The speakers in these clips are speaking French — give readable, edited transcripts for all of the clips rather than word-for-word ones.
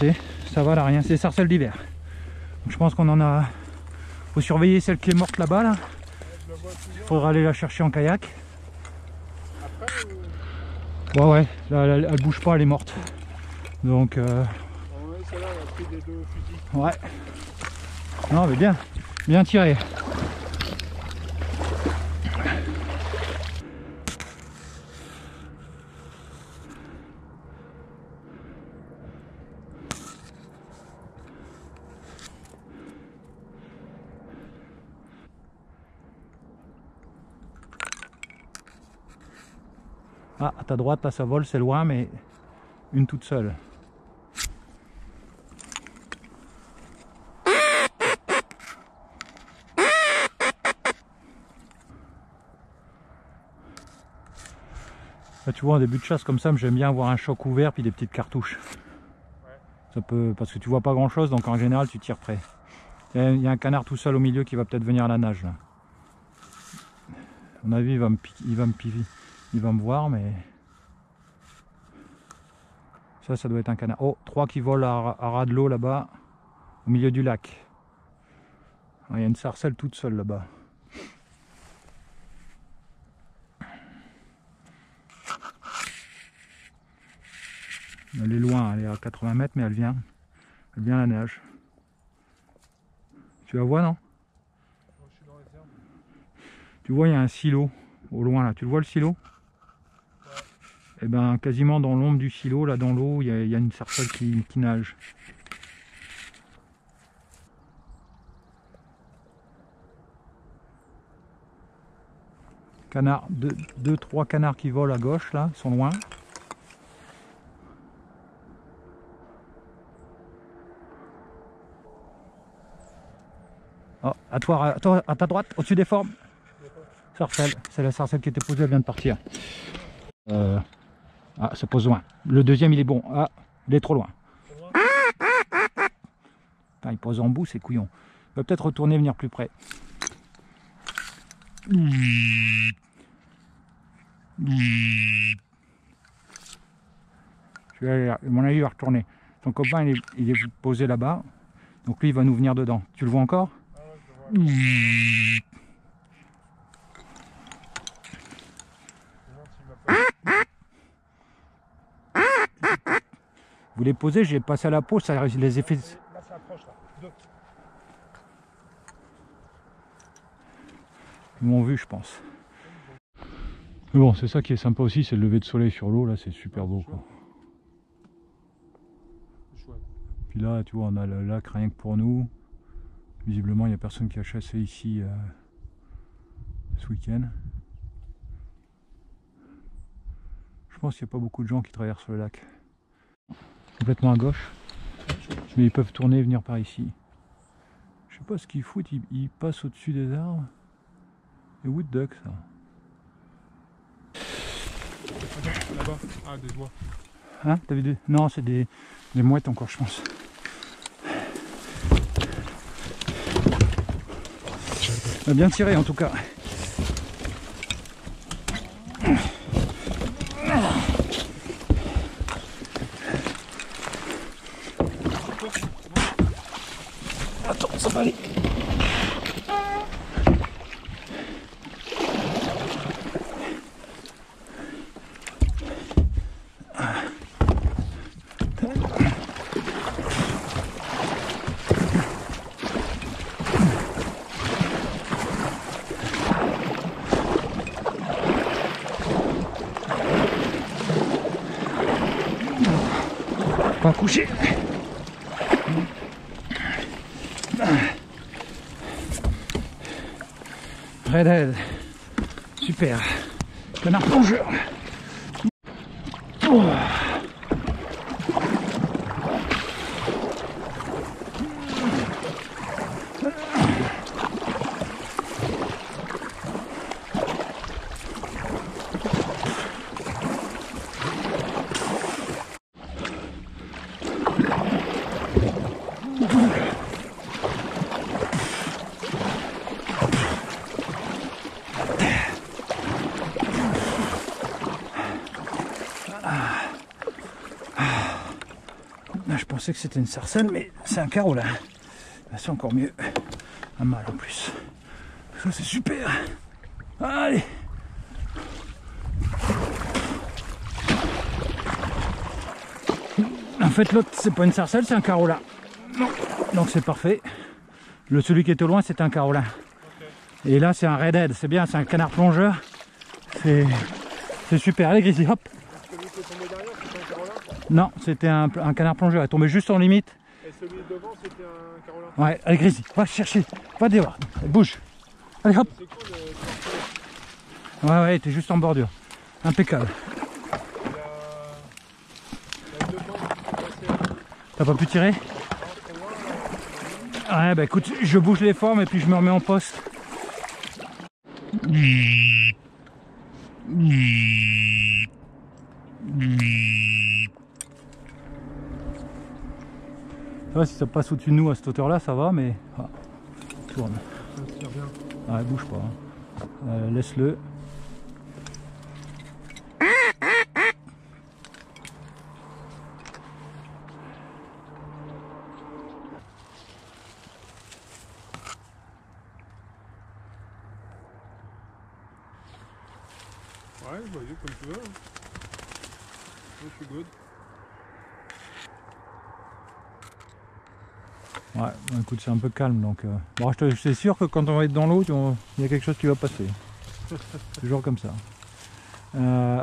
avancé. Ça va là, rien, c'est des sarcelles d'hiver. Je pense qu'on en a... Faut surveiller celle qui est morte là-bas là. Il faudra aller la chercher en kayak. Ouais, là, elle bouge pas, elle est morte. Donc ouais, celle-là, elle a pris des deux fusils. ouais. Non mais bien tiré. Ah, à ta droite, là ça vole, c'est loin, mais une toute seule. Là, tu vois, en début de chasse comme ça, j'aime bien avoir un choc ouvert puis des petites cartouches. Ouais. Ça peut, parce que tu vois pas grand chose, donc en général tu tires près. Il y a un canard tout seul au milieu qui va peut-être venir à la nage là. À mon avis, il va me voir, mais ça doit être un canard. Oh, 3 qui volent à ras de l'eau là-bas, au milieu du lac. Il y a une sarcelle toute seule là-bas. Elle est loin, elle est à 80 mètres, mais elle vient à la nage. Tu la vois, non? Moi, je suis dans les herbes. Tu vois, il y a un silo au loin là. Tu le vois le silo? Ouais. Et ben quasiment dans l'ombre du silo, là dans l'eau, il y a une sarcelle qui nage. Canard, 2-3 canards qui volent à gauche là, ils sont loin. Oh, à ta droite, au-dessus des formes. Sarcelle, c'est la sarcelle qui était posée, elle vient de partir. Ah, ça pose loin. Le deuxième il est bon. Ah, il est trop loin. Putain, il pose en bout, c'est couillon. Il va peut-être retourner, venir plus près. Je vais aller, à mon avis, il va retourner. Son copain, il est posé là-bas. Donc lui, il va nous venir dedans. Tu le vois encore? Ah ouais, je le vois. Vous les posez, j'ai passé à la peau, ça les effets. Là, ça approche, là. 2. Ils m'ont vu, je pense. Mais bon, c'est ça qui est sympa aussi, c'est le lever de soleil sur l'eau, là, c'est super beau, quoi. C'est chouette. Puis là, tu vois, on a le lac rien que pour nous. Visiblement, il n'y a personne qui a chassé ici ce week-end. Je pense qu'il n'y a pas beaucoup de gens qui traversent le lac. Complètement à gauche. Mais ils peuvent tourner et venir par ici. Je sais pas ce qu'ils foutent, ils passent au-dessus des arbres. Et wood duck, ça. Là-bas. Ah, des oies. Hein? T'as vu des... Non, c'est des mouettes encore, je pense. On a bien tiré en tout cas. Attends, ça va aller. Pas coucher. Redhead. Super. Canard plongeur. Oh. pensais que c'était une sarcelle, mais c'est un carolin. C'est encore mieux. Un mâle en plus. Ça c'est super. Allez. En fait l'autre c'est pas une sarcelle, c'est un carolin. Non. Donc c'est parfait. Celui qui était au loin c'était un carolin. Okay. Et là c'est un redhead, c'est bien, c'est un canard plongeur. C'est super. Allez Grizzly, hop. Celui qui est tombé derrière, c'était un carolin? Non, c'était un canard plongeur, il est tombé juste en limite. Et celui devant c'était un carolin? Ouais, allez Grizzly, va chercher, va dehors, bouge. Allez hop. C'est cool, ouais, t'es juste en bordure. Impeccable. T'as pas pu tirer? Ouais, bah écoute, je bouge les formes et puis je me remets en poste. Ça va, si ça passe au-dessus de nous à cette hauteur là, ça va, mais ah, tourne. Ouais, bouge pas. Hein. Laisse-le. Ouais, vas-y, comme tu veux. Moi, je suis good. Ouais, bon, écoute, c'est un peu calme donc. Bon, c'est sûr que quand on va être dans l'eau, il y a quelque chose qui va passer. Toujours comme ça.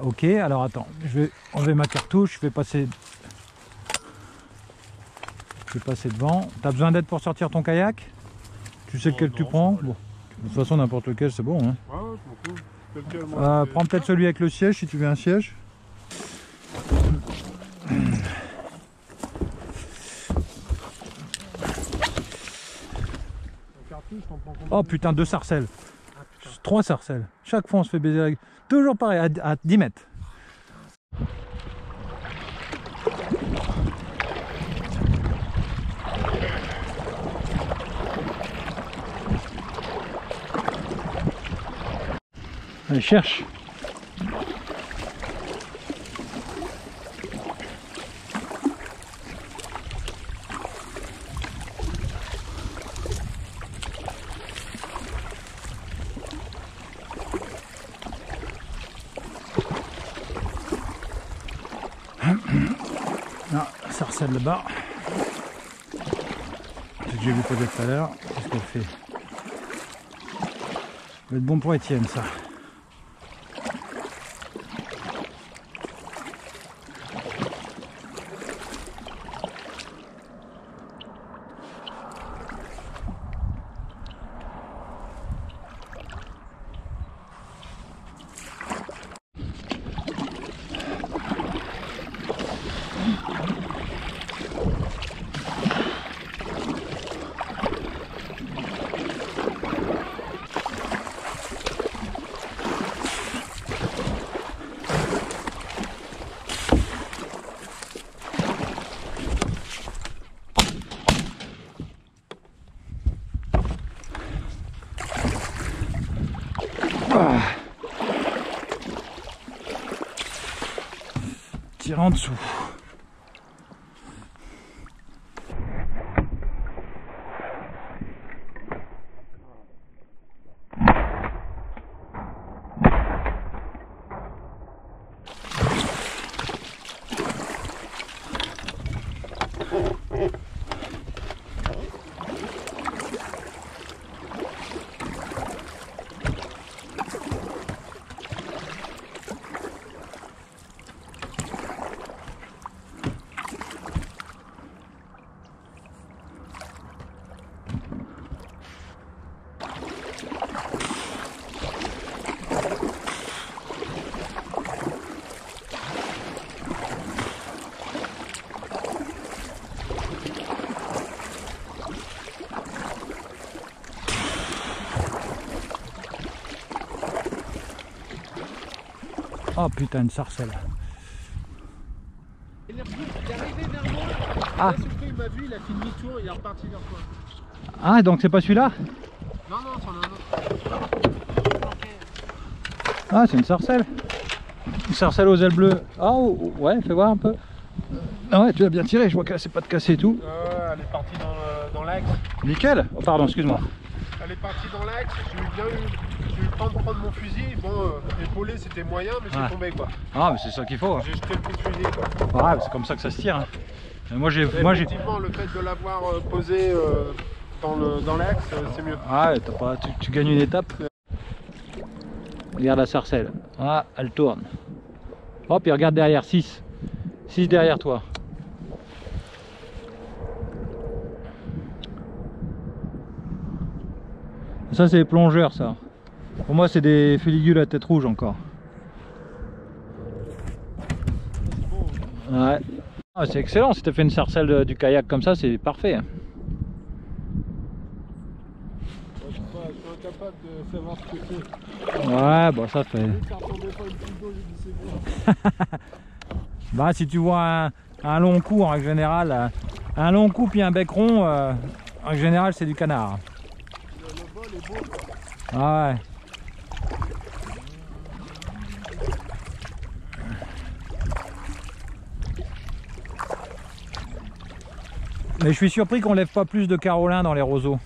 Ok, alors attends, je vais enlever ma cartouche, je vais passer devant. T'as besoin d'aide pour sortir ton kayak? Tu sais lequel tu prends? Bon, de toute façon, n'importe lequel, c'est bon. Hein. Ouais, je m'en fous. Prends peut-être celui avec le siège si tu veux un siège. Oh putain, 2 sarcelles. Ah, 3 sarcelles. Chaque fois on se fait baiser la gueule. Toujours pareil, à 10 mètres. Allez, cherche. Non, sarcelle là-bas. C'est que j'ai vu peut-être tout à l'heure. Qu'est-ce qu'elle fait? Ça va être bon pour Étienne, ça. Tire en dessous. Oh putain, une sarcelle. Il est arrivé vers moi. Ah. Il m'a vu, il a fait demi-tour, il est reparti vers toi. Ah, donc c'est pas celui-là? Non, non, c'en est un autre. Ah, c'est une sarcelle. Une sarcelle aux ailes bleues. Ah, oh, ouais, fais voir un peu. Ah ouais, tu l'as bien tiré, je vois qu'elle s'est pas de casser et tout. Elle est partie dans l'axe. Nickel. Oh, pardon, excuse-moi. Elle est partie dans l'axe, j'ai eu le temps de prendre mon fusil. Bon, épaulé c'était moyen, mais c'est tombé quoi. Ah, mais c'est ça qu'il faut. Hein. J'ai jeté le coup de fusil quoi. Ouais, c'est comme ça que ça se tire. Hein. Effectivement, le fait de l'avoir posé dans l'axe, c'est mieux. Ah, tu gagnes une étape. Regarde la sarcelle. Ah, elle tourne. Hop, et regarde derrière, 6. 6 derrière toi. Ça, c'est les plongeurs, ça. Pour moi, c'est des fuligules à tête rouge encore. Ouais. Ah, c'est excellent, si tu as fait une sarcelle du kayak comme ça, c'est parfait. Hein. Je suis incapable de savoir ce que c'est. Ouais, bon, ça fait. Bah, si tu vois un long cou, en règle générale, un long cou puis un bec rond, en règle générale, c'est du canard. Le vol est beau quoi. Ah ouais. Mais je suis surpris qu'on lève pas plus de carolins dans les roseaux.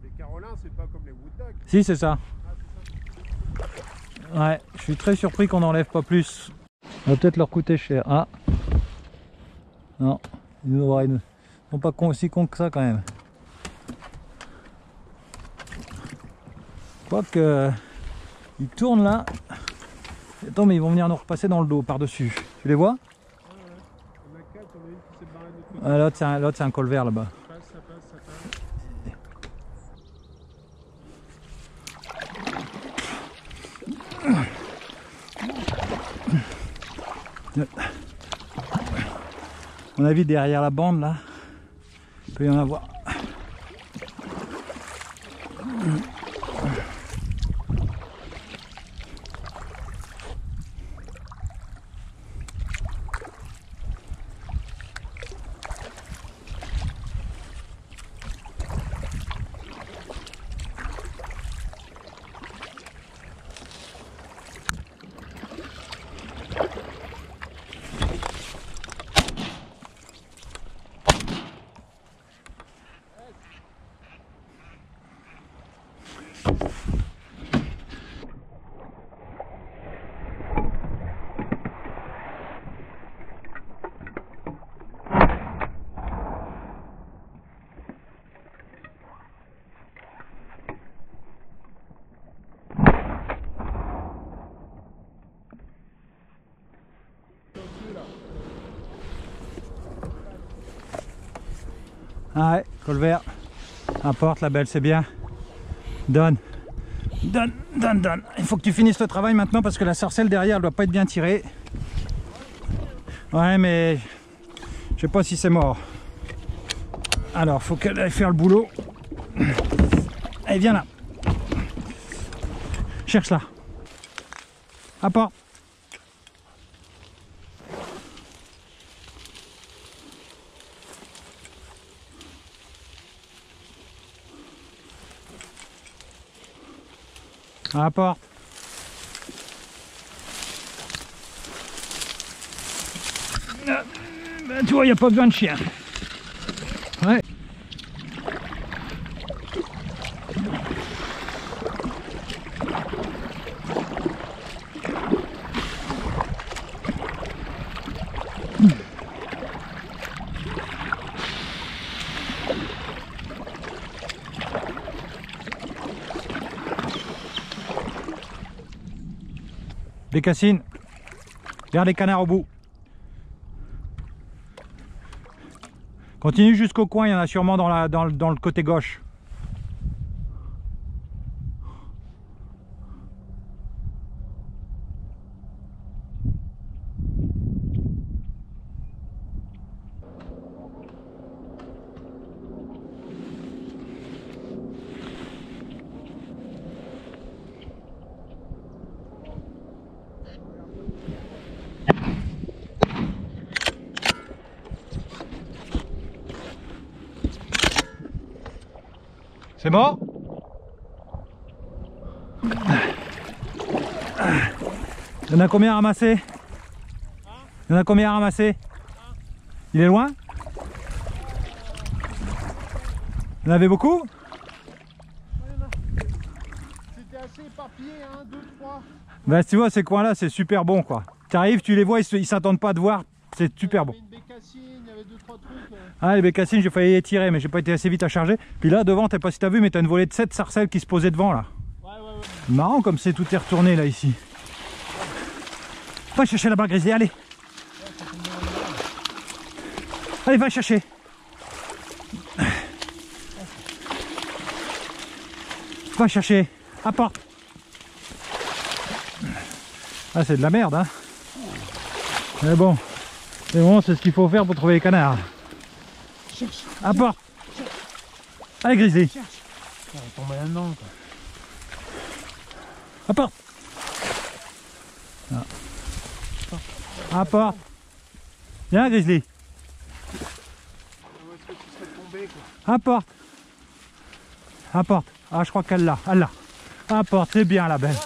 Les carolins, c'est pas comme les wood ducks. Si, c'est ça. Ah, c'est ça. Ouais, je suis très surpris qu'on n'enlève pas plus. Ça va peut-être leur coûter cher. Ah. Non, ils ne sont pas aussi cons que ça quand même. Je crois que ils tournent là. Attends, mais ils vont venir nous repasser dans le dos par-dessus. Tu les vois? On a 4, on a une qui s'est barrée de l'autre côté. Ah, l'autre c'est un colvert là-bas. Ça passe. À mon avis, derrière la bande là, il peut y en avoir. Ah ouais, colvert. Importe, la belle, c'est bien. Donne. Donne. Il faut que tu finisses le travail maintenant parce que la sarcelle derrière, elle doit pas être bien tirée. Ouais, mais je sais pas si c'est mort. Alors, faut qu'elle aille faire le boulot. Allez, viens là. Cherche-la. Apporte. À la porte. Ben, tu vois, il n'y a pas besoin de chien. Ouais. Bécassine, regarde les canards au bout. Continue jusqu'au coin, il y en a sûrement dans le côté gauche. C'est mort? Il y en a combien ramassé? T'en as combien à ramasser? Il est loin? Vous en avez beaucoup? C'était assez éparpillé, 1, 2, 3. Bah tu vois, ces coins-là, c'est super bon quoi. Tu arrives, tu les vois, ils s'attendent pas à te voir, c'est super bon. Il y avait une bécassine, il y avait 2, 3 trucs. Ah, les bécassines, j'ai failli les tirer, mais j'ai pas été assez vite à charger. Puis là, devant, t'as pas si t'as vu, mais t'as une volée de 7 sarcelles qui se posaient devant là. Ouais. Marrant comme c'est tout est retourné là ici. Va chercher là-bas, Grizzly, allez. Allez, va chercher. Va chercher. Apporte. Ah, c'est de la merde, hein. Mais bon, c'est ce qu'il faut faire pour trouver les canards. Apporte. Allez, Grizzly. Il tombe là-dedans, quoi. Apporte. Apporte. Viens, Grizzly. Où est-ce que tu serais tombé, quoi? Apporte. Apporte. Ah, je crois qu'elle l'a. Elle l'a. Apporte, c'est bien la belle.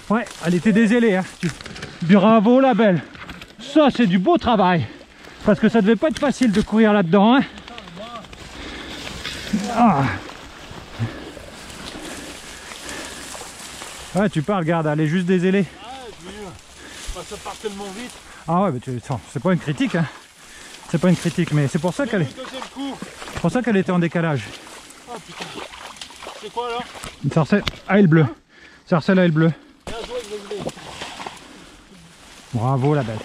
Ouais, elle était dézélée. Hein. Bravo la belle. Ça, c'est du beau travail. Parce que ça devait pas être facile de courir là-dedans. Hein. Ah. Ouais, tu parles, regarde, elle est juste dézélée. Ah, bah, ça part tellement vite. Ah ouais, mais c'est pas une critique. Hein. C'est pas une critique, mais c'est pour ça qu'elle était en décalage. Oh putain. C'est quoi alors? Une sarcelle à aile bleue. Sarcelle à aile bleue. Bien joué, Grizzly. Bravo la belle.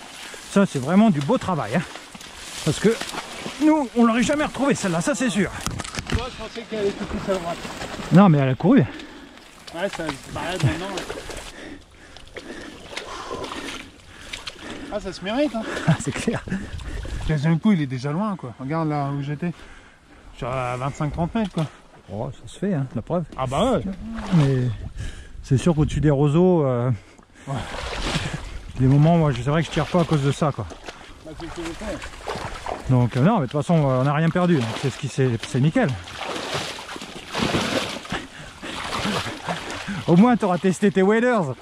Ça c'est vraiment du beau travail. Hein. Parce que nous, on l'aurait jamais retrouvée celle-là, ça c'est sûr. Moi je pensais qu'elle était toute à droite. Non mais elle a couru. Ouais, ça se balade maintenant. Ah, ça se mérite, hein. Ah, c'est clair. Deuxième coup, il est déjà loin, quoi. Regarde là où j'étais. Je suis à 25-30 mètres, quoi. Oh, ça se fait, hein, la preuve. Ah bah ouais. Mais c'est sûr qu'au-dessus des roseaux, ouais. Des moments, moi, c'est vrai que je tire pas à cause de ça, quoi. Bah, c'est ce que je fais. Donc non, mais de toute façon, on n'a rien perdu. C'est ce qui c'est nickel. Au moins, tu auras testé tes waders.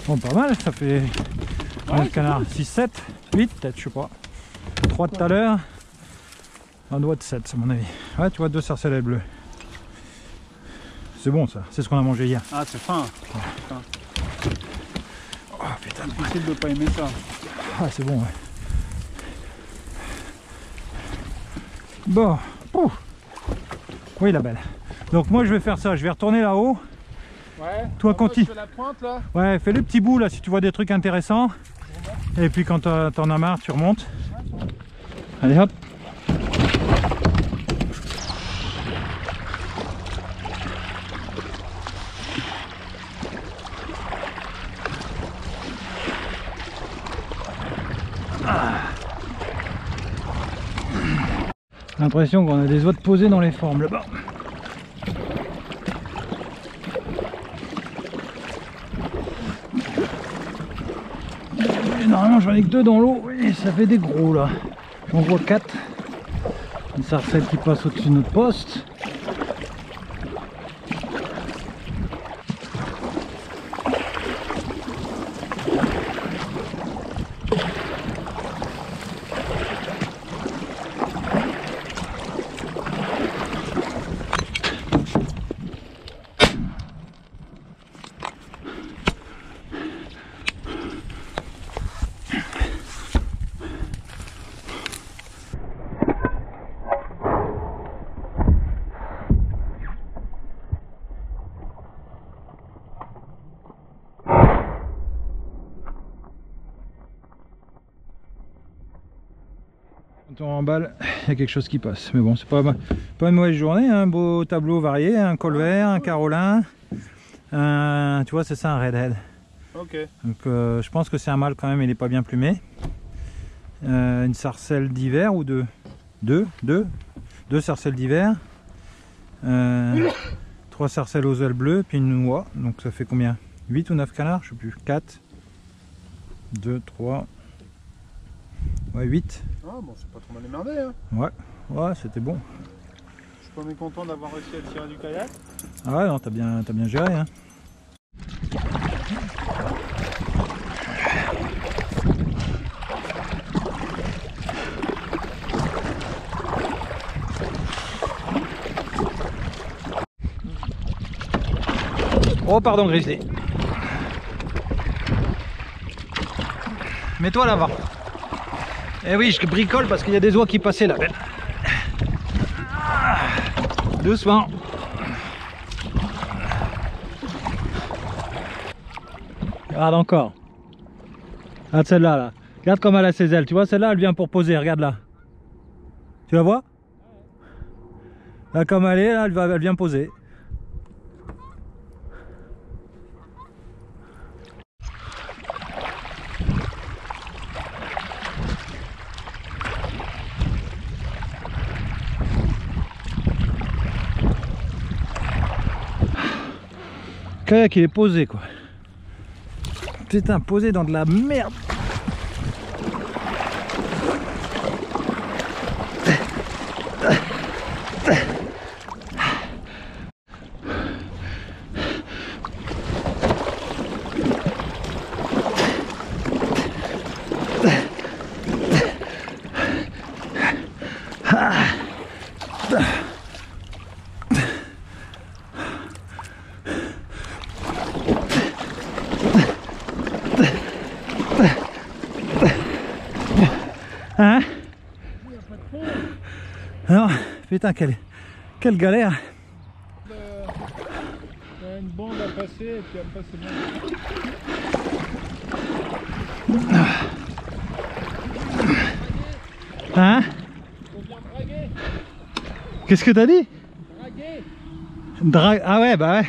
Bon, pas mal, ça fait un canard 6, 7, 8 peut-être, je sais pas. 3 de tout à l'heure. Un doigt de 7 à mon avis. Ouais, tu vois, 2 sarcelles bleues. C'est bon ça, c'est ce qu'on a mangé hier. Ah, c'est fin. Oh putain, difficile de pas aimer ça. Ah, c'est bon, ouais. Bon, pouf. Oui la belle. Donc moi je vais faire ça, je vais retourner là-haut. Ouais. Toi continue. Je fais la pointe là. Ouais, fais le petit bout là si tu vois des trucs intéressants. Et puis quand t'en as marre, tu remontes. Allez hop. L'impression qu'on a des oies posées dans les formes là-bas. Normalement j'en ai que 2 dans l'eau et ça fait des gros là. J'en vois 4. Une sarcelle qui passe au-dessus de notre poste. Quand on remballe, il y a quelque chose qui passe. Mais bon, c'est pas une mauvaise journée. Un beau tableau varié, un colvert, un carolin. Tu vois, c'est ça un redhead. Ok. Donc je pense que c'est un mâle quand même, il n'est pas bien plumé. Une sarcelle d'hiver ou deux sarcelles d'hiver. 3 sarcelles aux ailes bleues, puis une oie. Donc ça fait combien? 8 ou 9 canards, je sais plus. 4, 2, 3. Ouais, 8. Ah bon, c'est pas trop mal émerdé, hein. Ouais, c'était bon. Je suis pas mécontent d'avoir réussi à tirer du kayak. Ah ouais, non, t'as bien géré, hein. Oh pardon Grizzly. Mets-toi là-bas. Eh oui, je bricole parce qu'il y a des oies qui passaient là. Doucement. Regarde encore. Regarde celle-là là. Regarde comme elle a ses ailes. Tu vois celle-là, elle vient pour poser. Regarde là. Tu la vois? Là comme elle est, là, elle vient poser. Le kayak il est posé quoi. Putain, posé dans de la merde. Hein? Non, putain, quelle galère. Il y a une bande à passer et puis après c'est bon. Hein? Faut bien draguer. Qu'est-ce que t'as dit? Draguer. Ah ouais, bah ouais.